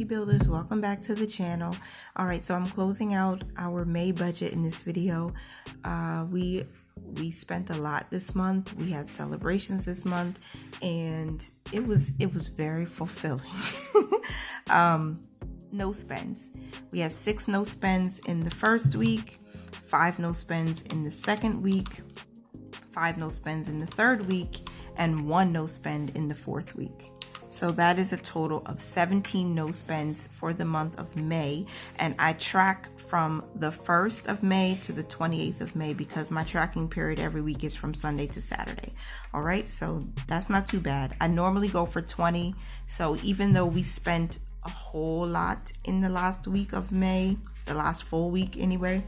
builders, welcome back to the channel. All right, so I'm closing out our May budget in this video. We spent a lot this month. We had celebrations this month, and it was very fulfilling. No spends. We had 6 no spends in the first week, 5 no spends in the second week, 5 no spends in the third week, and 1 no spend in the fourth week. So that is a total of 17 no spends for the month of May. And I track from the 1st of May to the 28th of May because my tracking period every week is from Sunday to Saturday. All right, so that's not too bad. I normally go for 20. So even though we spent a whole lot in the last week of May, the last full week anyway,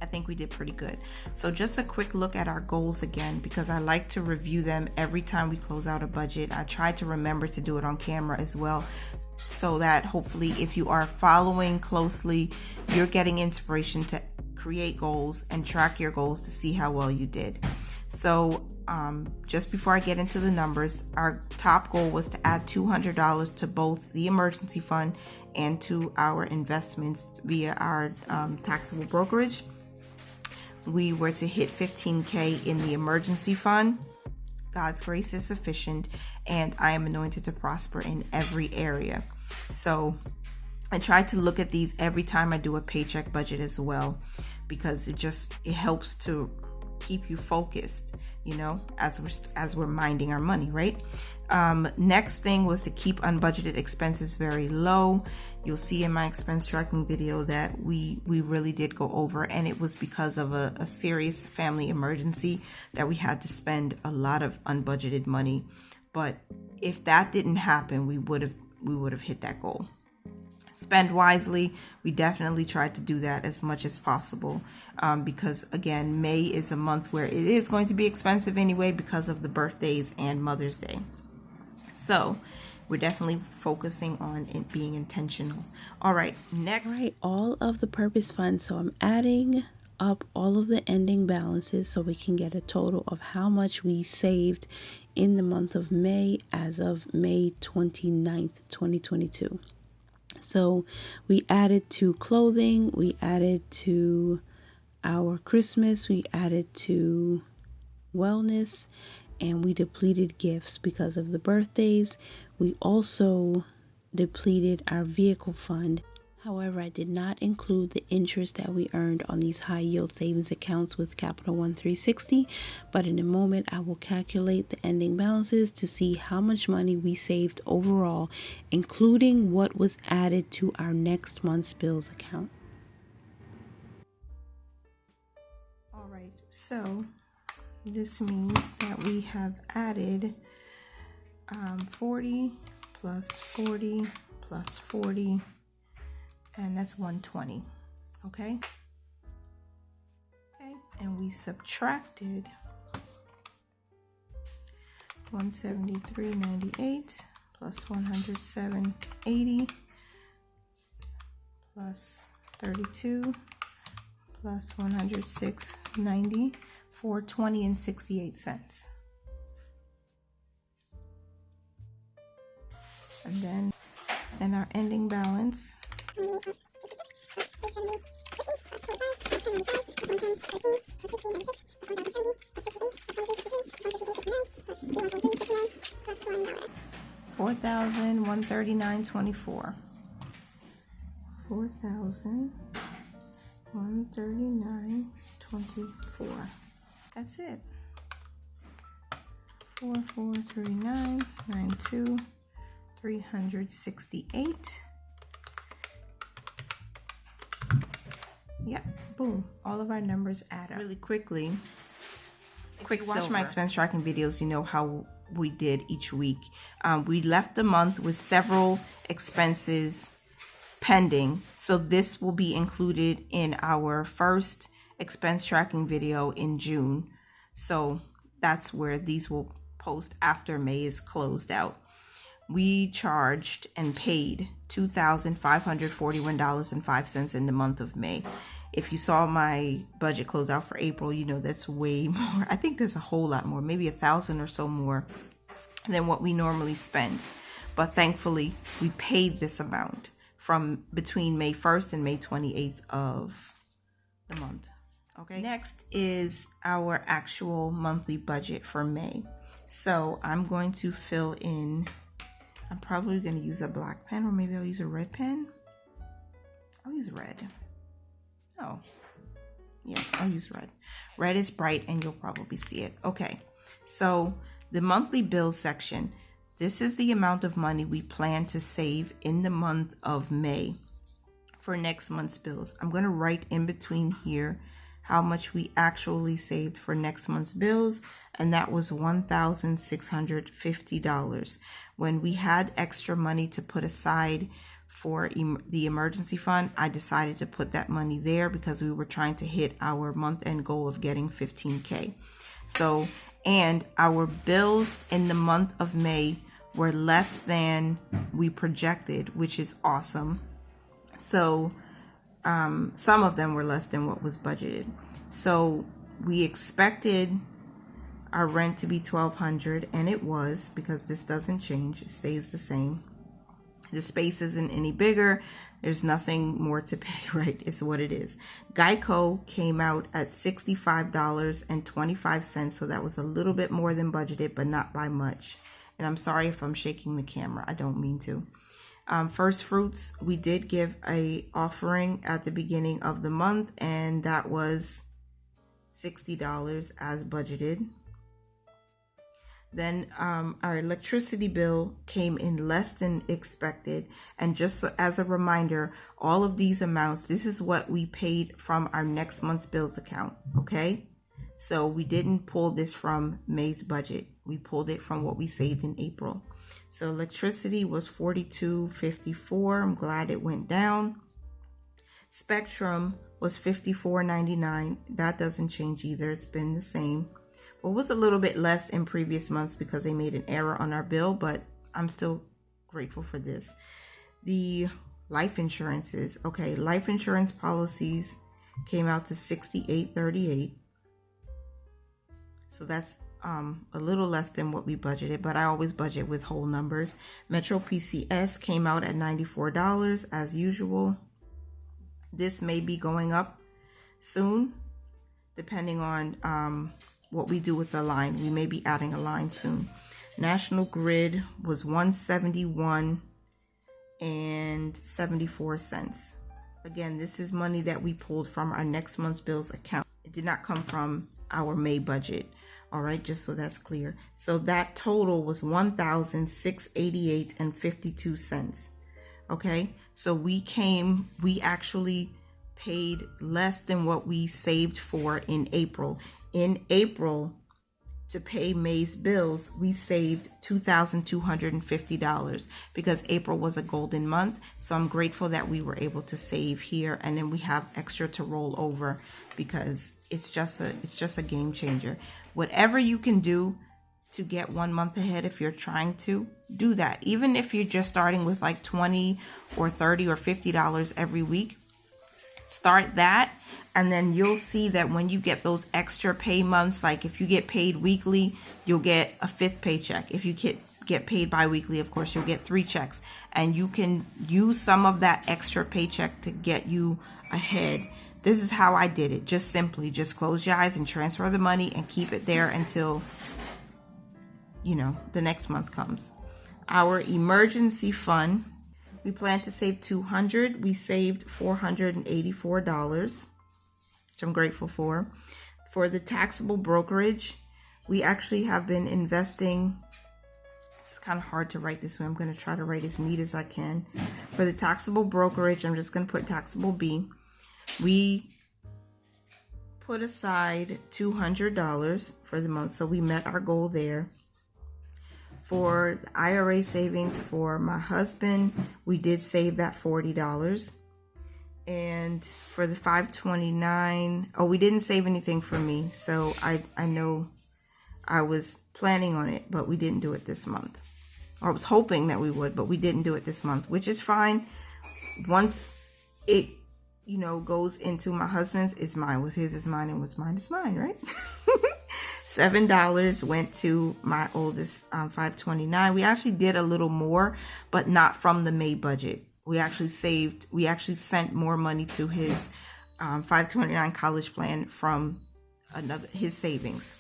I think we did pretty good. So just a quick look at our goals again, because I like to review them every time we close out a budget. I try to remember to do it on camera as well, so that hopefully if you are following closely, you're getting inspiration to create goals and track your goals to see how well you did. So just before I get into the numbers, our top goal was to add $200 to both the emergency fund and to our investments via our taxable brokerage. We were to hit 15K in the emergency fund. God's grace is sufficient, and I am anointed to prosper in every area. So I try to look at these every time I do a paycheck budget as well, because it helps to keep you focused, you know, as we're minding our money, right? Next thing was to keep unbudgeted expenses very low. You'll see in my expense tracking video that we really did go over, and it was because of a serious family emergency that we had to spend a lot of unbudgeted money. But if that didn't happen, we would have hit that goal. Spend wisely. We definitely tried to do that as much as possible, because again, May is a month where it is going to be expensive anyway because of the birthdays and Mother's Day. So we're definitely focusing on it being intentional. All right, next. All right, all of the purpose funds. So I'm adding up all of the ending balances so we can get a total of how much we saved in the month of May as of May 29th, 2022. So we added to clothing, we added to our Christmas, we added to wellness, and we depleted gifts because of the birthdays. We also depleted our vehicle fund. However, I did not include the interest that we earned on these high yield savings accounts with Capital One 360, but in a moment I will calculate the ending balances to see how much money we saved overall, including what was added to our next month's bills account. All right, so this means that we have added 40 plus 40 plus 40, and that's 120. Okay, and we subtracted 173.98 plus 107.80 plus 32 plus 106.90 for 20.68 cents. And then our ending balance $4,139.24. $4,139.24. That's it. 4439.92. 368. Yep, boom. All of our numbers add up. Really quickly, if you watch my expense tracking videos, you know how we did each week. We left the month with several expenses pending, so this will be included in our first expense tracking video in June. So that's where these will post after May is closed out. We charged and paid $2,541.05 in the month of May. If you saw my budget closeout for April, you know that's way more. I think there's a whole lot more, maybe $1,000 or so more than what we normally spend. but thankfully we paid this amount from between May 1st and May 28th of the month. Okay, next is our actual monthly budget for May. So I'm going to fill in, I'm probably going to use a black pen, or maybe I'll use a red pen. I'll use red. Oh, yeah, I'll use red. Red is bright and you'll probably see it. Okay, so the monthly bill section, this is the amount of money we plan to save in the month of May for next month's bills. I'm going to write in between here how much we actually saved for next month's bills, and that was $1,650. When we had extra money to put aside for the emergency fund, I decided to put that money there because we were trying to hit our month-end goal of getting 15K. So, and our bills in the month of May were less than we projected, which is awesome. So some of them were less than what was budgeted. So we expected our rent to be $1,200, and it was, because this doesn't change, it stays the same. The space isn't any bigger. There's nothing more to pay, right? It's what it is. Geico came out at $65.25, so that was a little bit more than budgeted, but not by much. And I'm sorry if I'm shaking the camera. I don't mean to. First Fruits, we did give a offering at the beginning of the month, and that was $60 as budgeted. Then our electricity bill came in less than expected. And just as a reminder, all of these amounts, this is what we paid from our next month's bills account, okay? So we didn't pull this from May's budget. We pulled it from what we saved in April. So electricity was $42.54. I'm glad it went down. Spectrum was $54.99. That doesn't change either. It's been the same. Well, it was a little bit less in previous months because they made an error on our bill, but I'm still grateful for this. The life insurances. Okay, life insurance policies came out to $68.38. So that's a little less than what we budgeted, but I always budget with whole numbers. Metro PCS came out at $94 as usual. This may be going up soon, depending on what we do with the line. We may be adding a line soon. National Grid was $171.74. Again, this is money that we pulled from our next month's bills account. It did not come from our May budget. All right, just so that's clear. So that total was $1,688.52. Okay, so we actually paid less than what we saved for in April. In April, to pay May's bills, we saved $2,250 because April was a golden month. So I'm grateful that we were able to save here, and then we have extra to roll over because it's just a game changer. Whatever you can do to get 1 month ahead, if you're trying to do that, even if you're just starting with like $20 or $30 or $50 every week, start that. And then you'll see that when you get those extra pay months, like if you get paid weekly, you'll get a 5th paycheck. If you get paid bi-weekly, of course, you'll get 3 checks. And you can use some of that extra paycheck to get you ahead. This is how I did it. Just simply, just close your eyes and transfer the money and keep it there until, the next month comes. Our emergency fund, we plan to save $200. We saved $484. Which I'm grateful for. For the taxable brokerage, we actually have been investing. It's kind of hard to write this way. I'm going to try to write as neat as I can. For the taxable brokerage, I'm just going to put taxable B. We put aside $200 for the month, so we met our goal there. For the IRA savings for my husband, we did save that $40. And for the 529, we didn't save anything for me. So I know I was planning on it, but we didn't do it this month. Or I was hoping that we would, but we didn't do it this month, which is fine. Once it, goes into my husband's, it's mine. With his is mine, and what's mine is mine, right? $7 went to my oldest 529. We actually did a little more, but not from the May budget. We actually sent more money to his 529 college plan from his savings.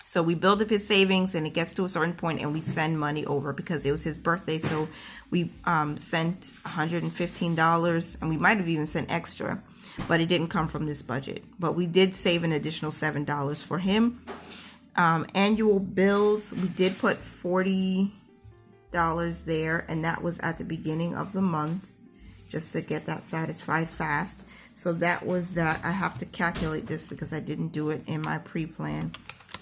So we build up his savings, and it gets to a certain point and we send money over because it was his birthday. So we sent $115, and we might have even sent extra, but it didn't come from this budget. But we did save an additional $7 for him. Annual bills, we did put $40 there, and that was at the beginning of the month, just to get that satisfied fast. So that was that. I have to calculate this because I didn't do it in my pre-plan.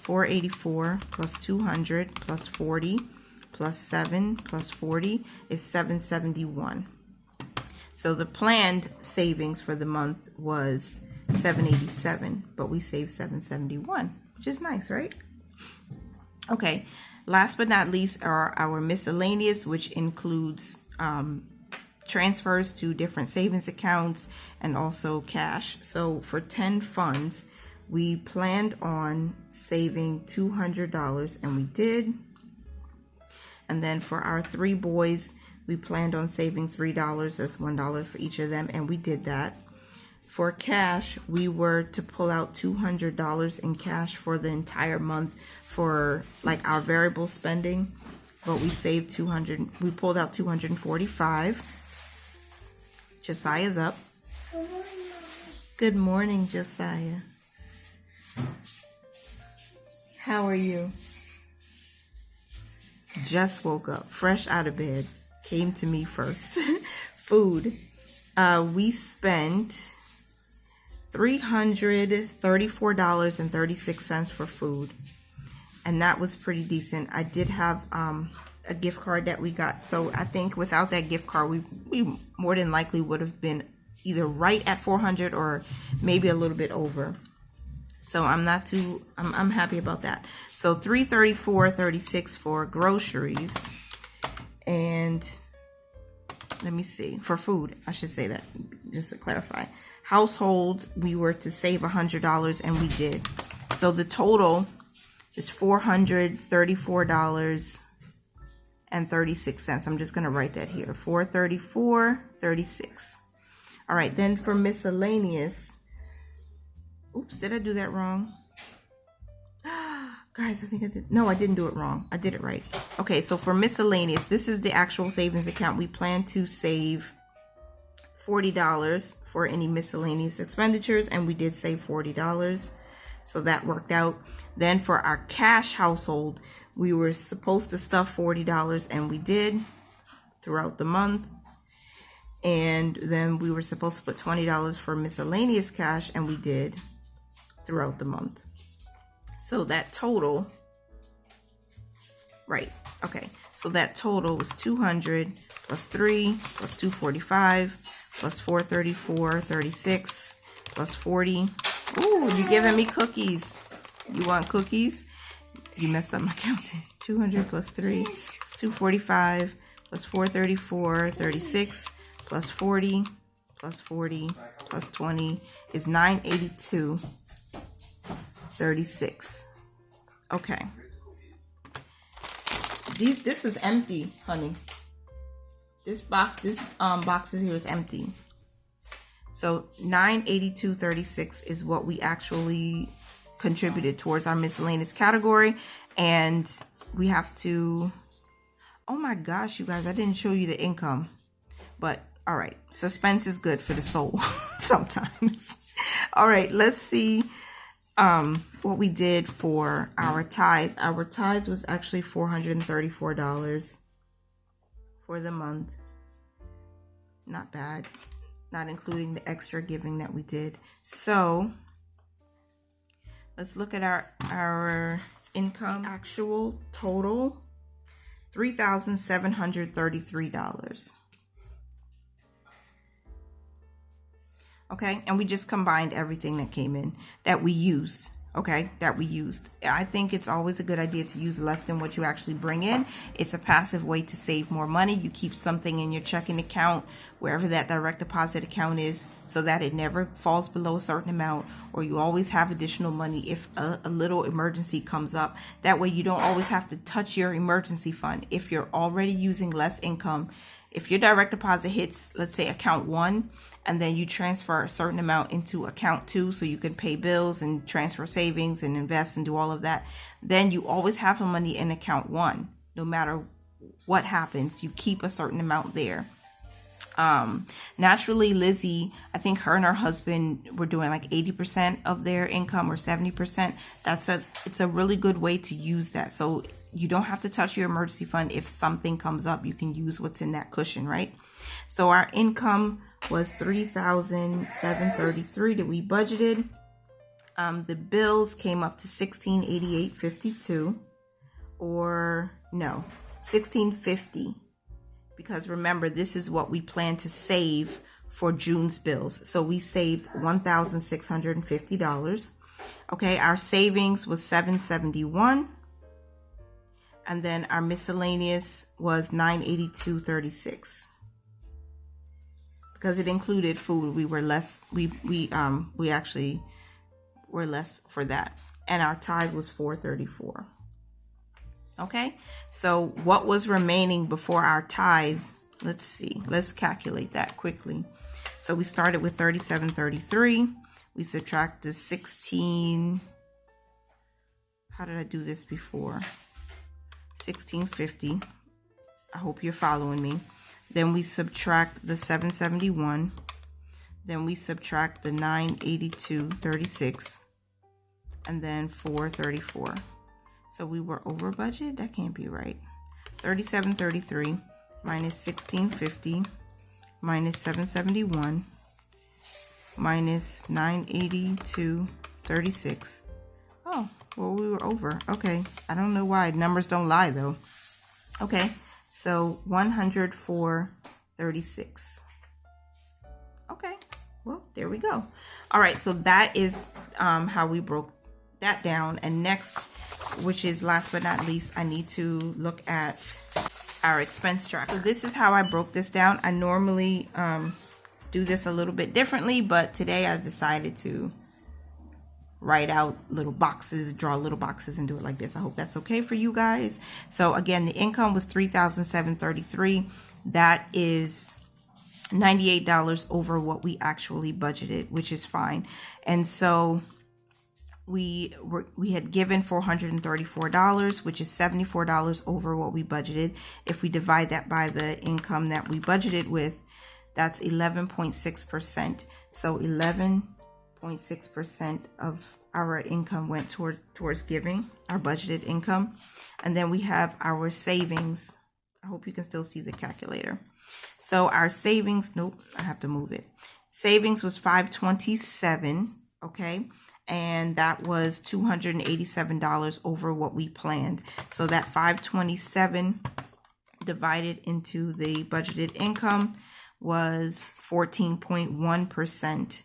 484 plus 200 plus 40 plus 7 plus 40 is 771. So the planned savings for the month was 787, but we saved 771, which is nice, right? Okay, last but not least are our miscellaneous, which includes transfers to different savings accounts and also cash. So for 10 funds, we planned on saving $200, and we did. And then for our 3 boys, we planned on saving $3. That's $1 for each of them, and we did that. For cash, we were to pull out $200 in cash for the entire month for like our variable spending, but we saved $200. We pulled out $245. Josiah's up. Good morning, Josiah. How are you? Just woke up, fresh out of bed. Came to me first. Food. We spent $334.36 for food, and that was pretty decent. I did have a gift card that we got, so I think without that gift card, we more than likely would have been either right at 400 or maybe a little bit over. So I'm happy about that. So $334.36 for groceries, and let me see, for food, I should say that just to clarify. Household, we were to save $100, and we did. So the total is $434.36. I'm just going to write that here. $434.36. All right, then for miscellaneous. Oops, did I do that wrong? Guys, I think I did. No, I didn't do it wrong. I did it right. Okay, so for miscellaneous, this is the actual savings account. We plan to save $40 for any miscellaneous expenditures, and we did save $40. So that worked out. Then for our cash household, we were supposed to stuff $40, and we did throughout the month. And then we were supposed to put $20 for miscellaneous cash, and we did throughout the month. So that total, right, okay, so that total was 200 plus 3 plus 245 plus 434.36 plus 40. Ooh, you're giving me cookies. You want cookies? You messed up my counting. 200 plus 3 plus 245 plus 434.36 plus 40 plus 40 plus 20 is 982.36. Okay. This is empty, honey. This box here is empty. So 982.36 is what we actually contributed towards our miscellaneous category, and we have to. Oh my gosh, you guys! I didn't show you the income, but all right. Suspense is good for the soul sometimes. All right, let's see what we did for our tithe. Our tithe was actually $434 for the month. Not bad, not including the extra giving that we did. So let's look at our income. Actual total, $3,733. Okay, and we just combined everything that came in that we used okay, that we used. I think it's always a good idea to use less than what you actually bring in. It's a passive way to save more money. You keep something in your checking account, wherever that direct deposit account is, so that it never falls below a certain amount, or you always have additional money if a little emergency comes up. That way you don't always have to touch your emergency fund. If you're already using less income, if your direct deposit hits, let's say, account 1, and then you transfer a certain amount into account 2 so you can pay bills and transfer savings and invest and do all of that, then you always have the money in account 1. No matter what happens, you keep a certain amount there. Naturally, Lizzie, I think her and her husband were doing like 80% of their income or 70%. It's a really good way to use that. So you don't have to touch your emergency fund. If something comes up, you can use what's in that cushion, right? So our income was $3,733 that we budgeted. The bills came up to $1,688.52, or no, $1,650. Because remember, this is what we plan to save for June's bills. So we saved $1,650. Okay, our savings was $771. And then our miscellaneous was $982.36. Because it included food, we were less. We actually were less for that. And our tithe was $434. Okay, so what was remaining before our tithe? Let's see. Let's calculate that quickly. So we started with $37.33. We subtract the 16. How did I do this before? $1,650. I hope you're following me. Then we subtract the $771. Then we subtract the $982.36. And then $434. So we were over budget? That can't be right. $37.33 minus $1,650 minus $771 minus $982.36. Oh, well, we were over. Okay. I don't know why. Numbers don't lie, though. Okay. So $104.36. Okay. Well, there we go. All right. So that is how we broke that down. And next, which is last but not least, I need to look at our expense tracker. So this is how I broke this down. I normally do this a little bit differently, but today I decided to write out little boxes, draw little boxes, and do it like this. I hope that's okay for you guys. So again, the income was $3,733. That is $98 over what we actually budgeted, which is fine. And so we had given $434, which is $74 over what we budgeted. If we divide that by the income that we budgeted with, that's 11.6%. So 11.6% of our income went towards giving, our budgeted income. And then we have our savings. I hope you can still see the calculator. So our savings, nope, I have to move it. Savings was $527, okay? And that was $287 over what we planned. So that $527 divided into the budgeted income was 14.1%.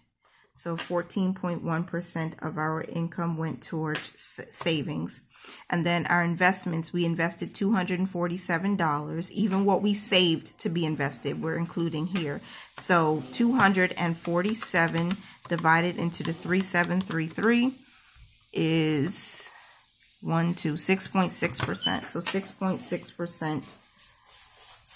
So 14.1% of our income went towards savings. And then our investments, we invested $247. Even what we saved to be invested, we're including here. So 247 divided into the 3733 is 6.6%. So 6.6%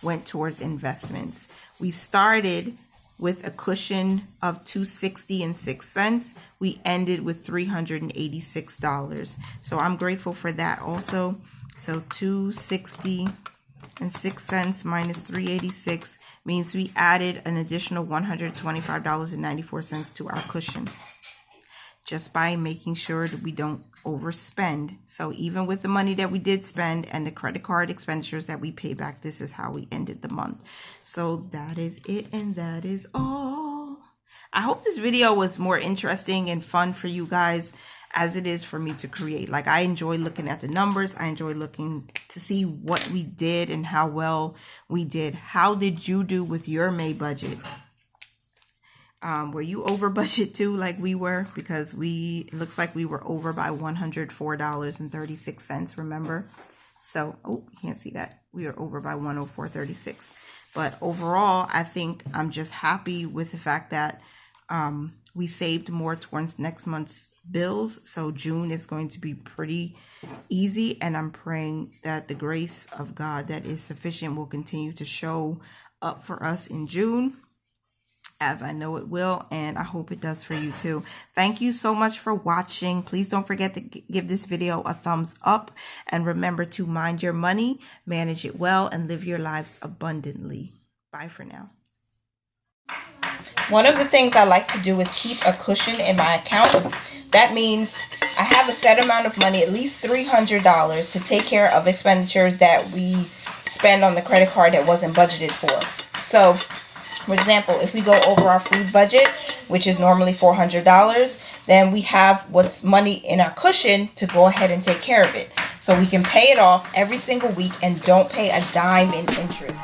went towards investments. We started with a cushion of $2.60 we ended with $386. So I'm grateful for that also. So $2.60 minus $386 means we added an additional $125.94 to our cushion, just by making sure that we don't overspend. So even with the money that we did spend and the credit card expenditures that we paid back, this is how we ended the month. So that is it, and that is all. I hope this video was more interesting and fun for you guys as it is for me to create. Like, I enjoy looking at the numbers. I enjoy looking to see what we did and how well we did. How did you do with your May budget? Were you over budget too, like we were? Because it looks like we were over by $104.36, remember? So, oh, you can't see that. We are over by 104.36. But overall, I think I'm just happy with the fact that we saved more towards next month's bills. So June is going to be pretty easy. And I'm praying that the grace of God that is sufficient will continue to show up for us in June, as I know it will, and I hope it does for you too. Thank you so much for watching. Please don't forget to give this video a thumbs up, and remember to mind your money, manage it well, and live your lives abundantly. Bye for now. One of the things I like to do is keep a cushion in my account. That means I have a set amount of money, at least $300, to take care of expenditures that we spend on the credit card that wasn't budgeted for. So, for example, if we go over our food budget, which is normally $400, then we have what's money in our cushion to go ahead and take care of it. So we can pay it off every single week and don't pay a dime in interest.